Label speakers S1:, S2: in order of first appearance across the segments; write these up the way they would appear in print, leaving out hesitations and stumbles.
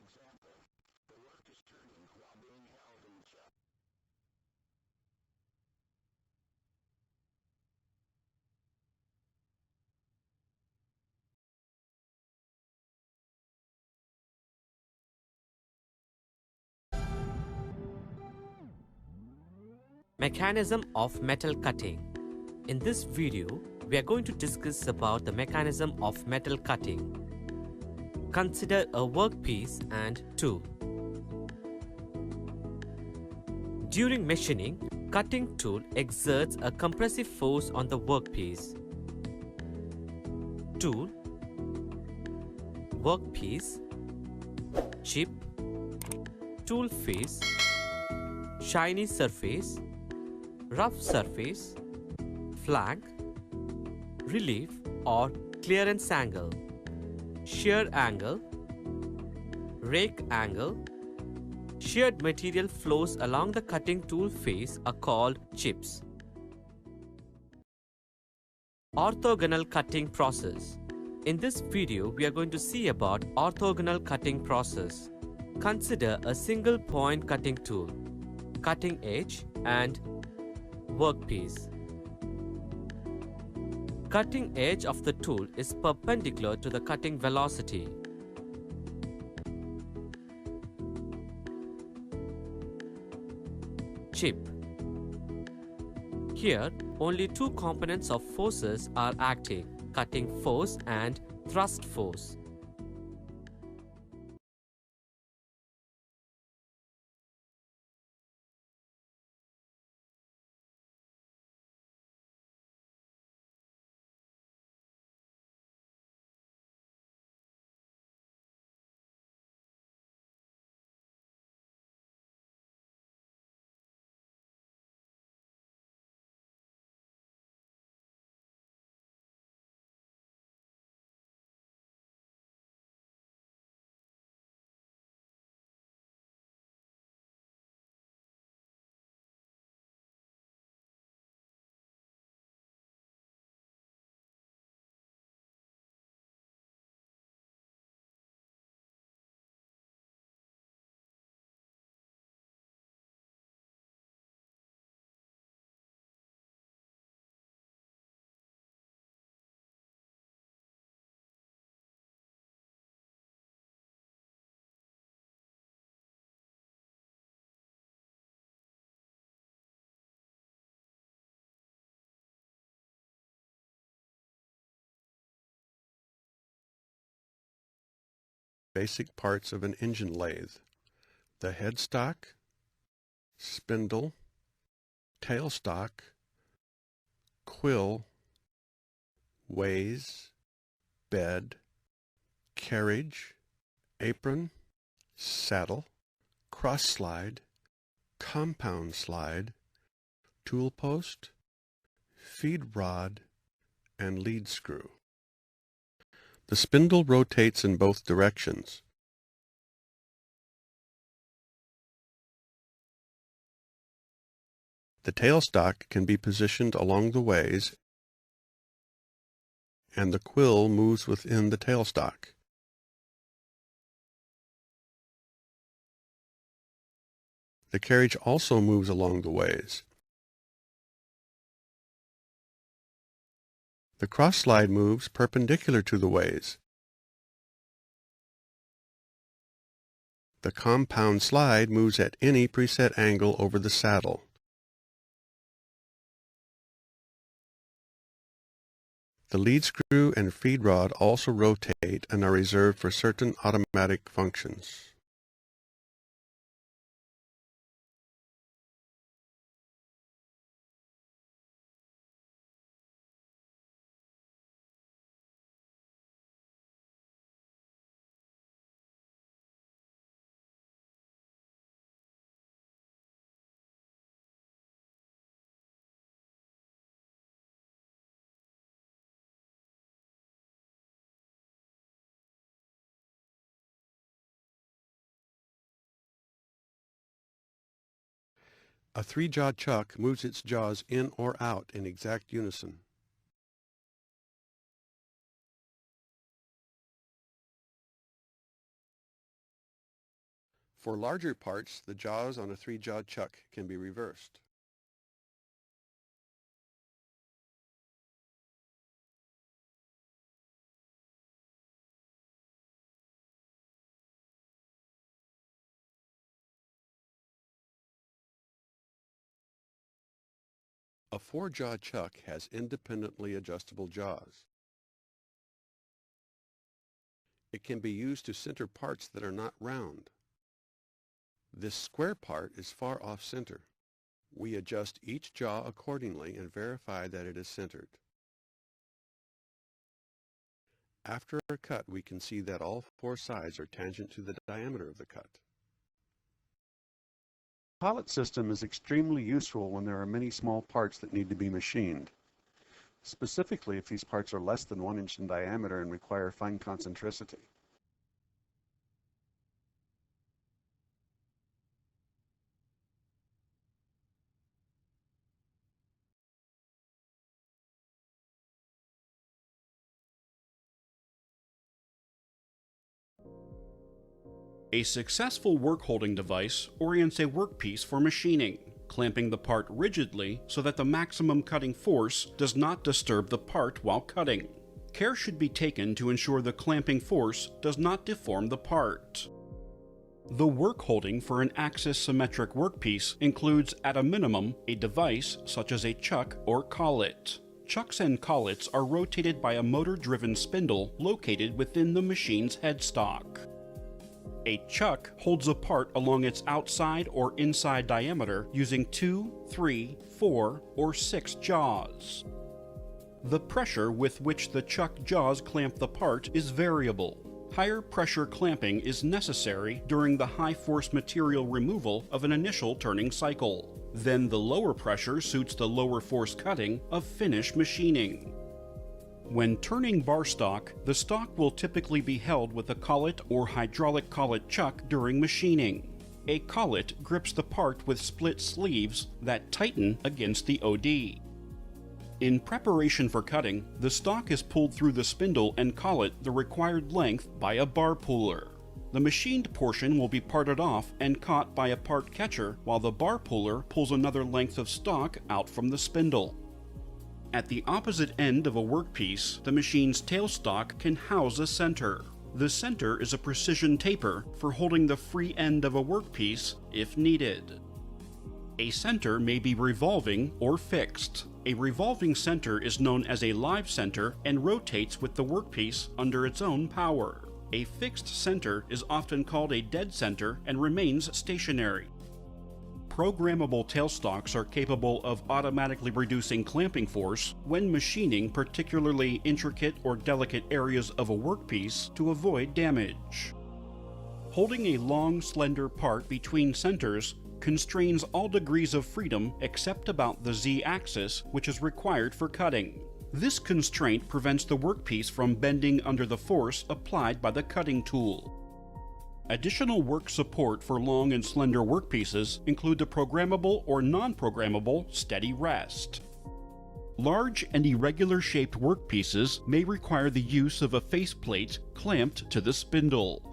S1: example, the work is turning while being held in the chest.
S2: Mechanism of metal cutting. In this video, we are going to discuss about the mechanism of metal cutting. Consider a workpiece and tool. During machining, cutting tool exerts a compressive force on the workpiece. Tool, workpiece, chip, tool face, shiny surface, rough surface, flank, relief or clearance angle, shear angle, rake angle. Sheared material flows along the cutting tool face are called chips. Orthogonal cutting process. In this video, we are going to see about orthogonal cutting process. Consider a single point cutting tool, cutting edge and workpiece. Cutting edge of the tool is perpendicular to the cutting velocity. Chip. Here, only two components of forces are acting, cutting force and thrust force.
S3: Basic parts of an engine lathe: the headstock, spindle, tailstock, quill, ways, bed, carriage, apron, saddle, cross slide, compound slide, tool post, feed rod, and lead screw. The spindle rotates in both directions. The tailstock can be positioned along the ways, and the quill moves within the tailstock. The carriage also moves along the ways. The cross slide moves perpendicular to the ways. The compound slide moves at any preset angle over the saddle. The lead screw and feed rod also rotate and are reserved for certain automatic functions. A three-jaw chuck moves its jaws in or out in exact unison. For larger parts, the jaws on a 3-jaw chuck can be reversed. A 4-jaw chuck has independently adjustable jaws. It can be used to center parts that are not round. This square part is far off center. We adjust each jaw accordingly and verify that it is centered. After a cut, we can see that all 4 sides are tangent to the diameter of the cut. The collet system is extremely useful when there are many small parts that need to be machined. Specifically if these parts are less than 1 inch in diameter and require fine concentricity.
S4: A successful work-holding device orients a workpiece for machining, clamping the part rigidly so that the maximum cutting force does not disturb the part while cutting. Care should be taken to ensure the clamping force does not deform the part. The work holding for an axis symmetric workpiece includes, at a minimum, a device such as a chuck or collet. Chucks and collets are rotated by a motor-driven spindle located within the machine's headstock. A chuck holds a part along its outside or inside diameter using 2, 3, 4, or 6 jaws. The pressure with which the chuck jaws clamp the part is variable. Higher pressure clamping is necessary during the high force material removal of an initial turning cycle. Then the lower pressure suits the lower force cutting of finish machining. When turning bar stock, the stock will typically be held with a collet or hydraulic collet chuck during machining. A collet grips the part with split sleeves that tighten against the OD. In preparation for cutting, the stock is pulled through the spindle and collet the required length by a bar puller. The machined portion will be parted off and caught by a part catcher while the bar puller pulls another length of stock out from the spindle. At the opposite end of a workpiece, the machine's tailstock can house a center. The center is a precision taper for holding the free end of a workpiece if needed. A center may be revolving or fixed. A revolving center is known as a live center and rotates with the workpiece under its own power. A fixed center is often called a dead center and remains stationary. Programmable tailstocks are capable of automatically reducing clamping force when machining particularly intricate or delicate areas of a workpiece to avoid damage. Holding a long, slender part between centers constrains all degrees of freedom except about the Z-axis, which is required for cutting. This constraint prevents the workpiece from bending under the force applied by the cutting tool. Additional work support for long and slender workpieces include the programmable or non-programmable steady rest. Large and irregular shaped workpieces may require the use of a faceplate clamped to the spindle.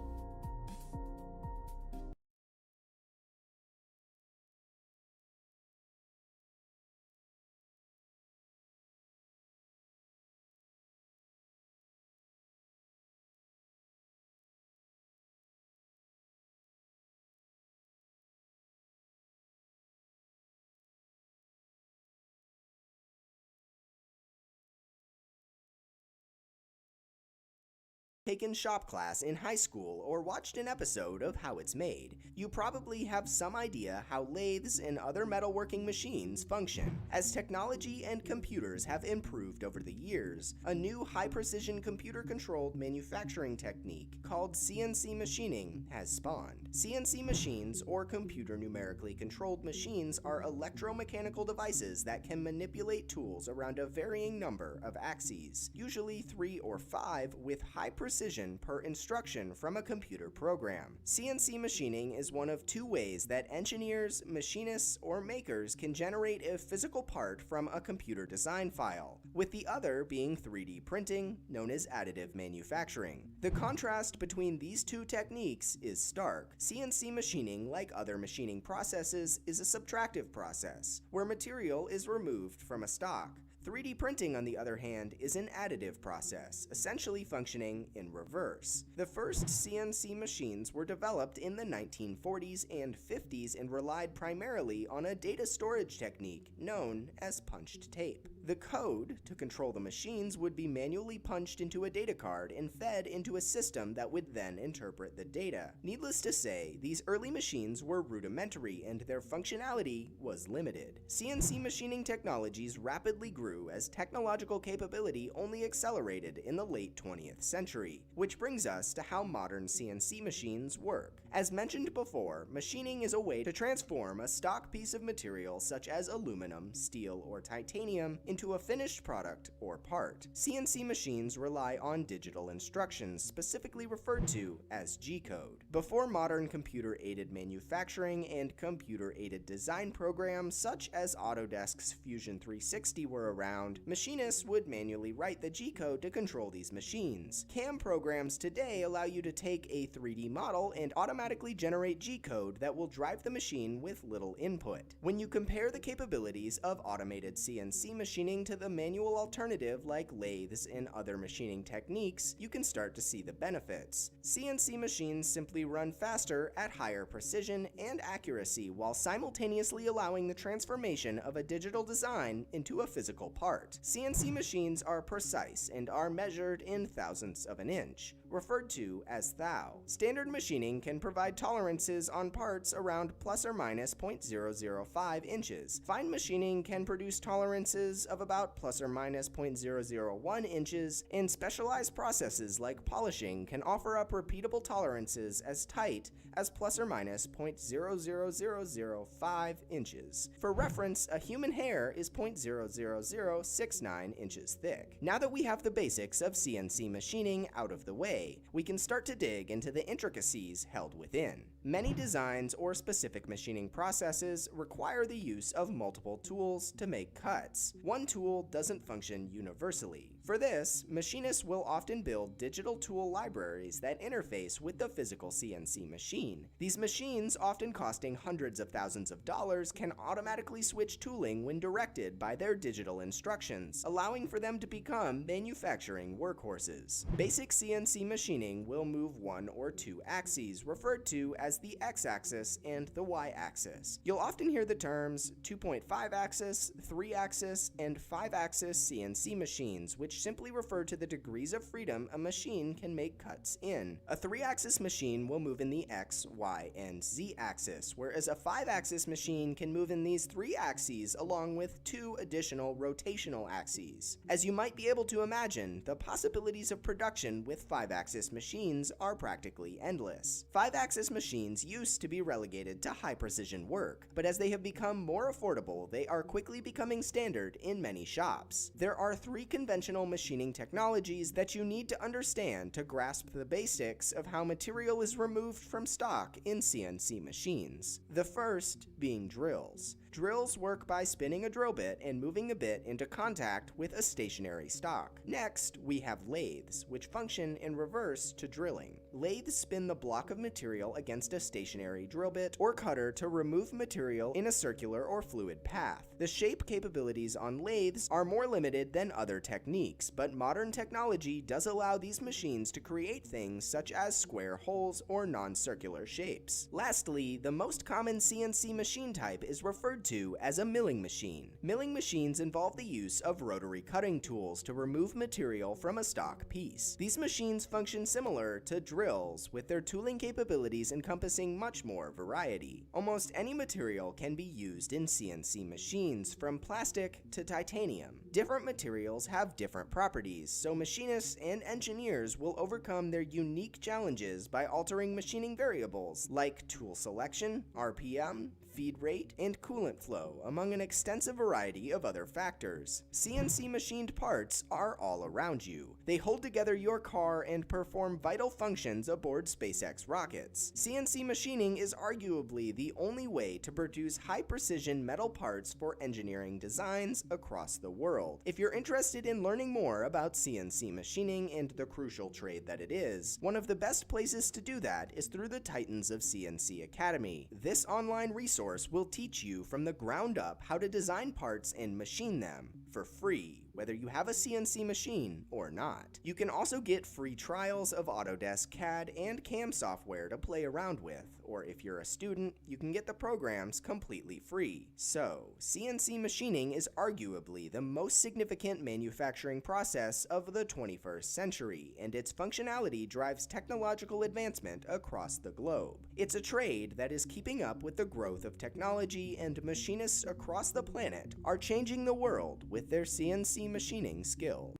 S5: Taken shop class in high school or watched an episode of How It's Made, you probably have some idea how lathes and other metalworking machines function. As technology and computers have improved over the years, a new high-precision computer-controlled manufacturing technique called CNC machining has spawned. CNC machines, or computer numerically controlled machines, are electromechanical devices that can manipulate tools around a varying number of axes, usually 3 or 5, with high precision precision per instruction from a computer program. CNC machining is one of two ways that engineers, machinists, or makers can generate a physical part from a computer design file, with the other being 3D printing, known as additive manufacturing. The contrast between these two techniques is stark. CNC machining, like other machining processes, is a subtractive process, where material is removed from a stock. 3D printing, on the other hand, is an additive process, essentially functioning in reverse. The first CNC machines were developed in the 1940s and 50s and relied primarily on a data storage technique known as punched tape. The code to control the machines would be manually punched into a data card and fed into a system that would then interpret the data. Needless to say, these early machines were rudimentary and their functionality was limited. CNC machining technologies rapidly grew as technological capability only accelerated in the late 20th century, which brings us to how modern CNC machines work. As mentioned before, machining is a way to transform a stock piece of material such as aluminum, steel, or titanium into a finished product or part. CNC machines rely on digital instructions, specifically referred to as G-code. Before modern computer-aided manufacturing and computer-aided design programs such as Autodesk's Fusion 360 were around, machinists would manually write the G-code to control these machines. CAM programs today allow you to take a 3D model and automatically generate G-code that will drive the machine with little input. When you compare the capabilities of automated CNC machining to the manual alternative like lathes and other machining techniques, you can start to see the benefits. CNC machines simply run faster at higher precision and accuracy while simultaneously allowing the transformation of a digital design into a physical part. CNC machines are precise and are measured in thousandths of an inch, referred to as thou. Standard machining can provide tolerances on parts around plus or minus 0.005 inches. Fine machining can produce tolerances of about plus or minus 0.001 inches, and specialized processes like polishing can offer up repeatable tolerances as tight as plus or minus 0.00005 inches. For reference, a human hair is 0.00069 inches thick. Now that we have the basics of CNC machining out of the way, we can start to dig into the intricacies held within. Many designs or specific machining processes require the use of multiple tools to make cuts. One tool doesn't function universally. For this, machinists will often build digital tool libraries that interface with the physical CNC machine. These machines, often costing hundreds of thousands of dollars, can automatically switch tooling when directed by their digital instructions, allowing for them to become manufacturing workhorses. Basic CNC machining will move one or two axes, referred to as the x-axis and the y-axis. You'll often hear the terms 2.5-axis, 3-axis, and 5-axis CNC machines, which simply refer to the degrees of freedom a machine can make cuts in. A 3-axis machine will move in the x, y, and z axis, whereas a 5-axis machine can move in these 3 axes along with 2 additional rotational axes. As you might be able to imagine, the possibilities of production with 5-axis machines are practically endless. 5-axis machines used to be relegated to high-precision work, but as they have become more affordable, they are quickly becoming standard in many shops. There are 3 conventional machining technologies that you need to understand to grasp the basics of how material is removed from stock in CNC machines. The first being drills. Drills work by spinning a drill bit and moving the bit into contact with a stationary stock. Next, we have lathes, which function in reverse to drilling. Lathes spin the block of material against a stationary drill bit or cutter to remove material in a circular or fluid path. The shape capabilities on lathes are more limited than other techniques, but modern technology does allow these machines to create things such as square holes or non-circular shapes. Lastly, the most common CNC machine type is referred to as a milling machine. Milling machines involve the use of rotary cutting tools to remove material from a stock piece. These machines function similar to drill drills, with their tooling capabilities encompassing much more variety. Almost any material can be used in CNC machines, from plastic to titanium. Different materials have different properties, so machinists and engineers will overcome their unique challenges by altering machining variables like tool selection, RPM, feed rate, and coolant flow, among an extensive variety of other factors. CNC machined parts are all around you. They hold together your car and perform vital functions aboard SpaceX rockets. CNC machining is arguably the only way to produce high-precision metal parts for engineering designs across the world. If you're interested in learning more about CNC machining and the crucial trade that it is, one of the best places to do that is through the Titans of CNC Academy. This online resource will teach you from the ground up how to design parts and machine them for free, whether you have a CNC machine or not. You can also get free trials of Autodesk CAD and CAM software to play around with, or if you're a student, you can get the programs completely free. So, CNC machining is arguably the most significant manufacturing process of the 21st century, and its functionality drives technological advancement across the globe. It's a trade that is keeping up with the growth of technology, and machinists across the planet are changing the world with their CNC machining skill.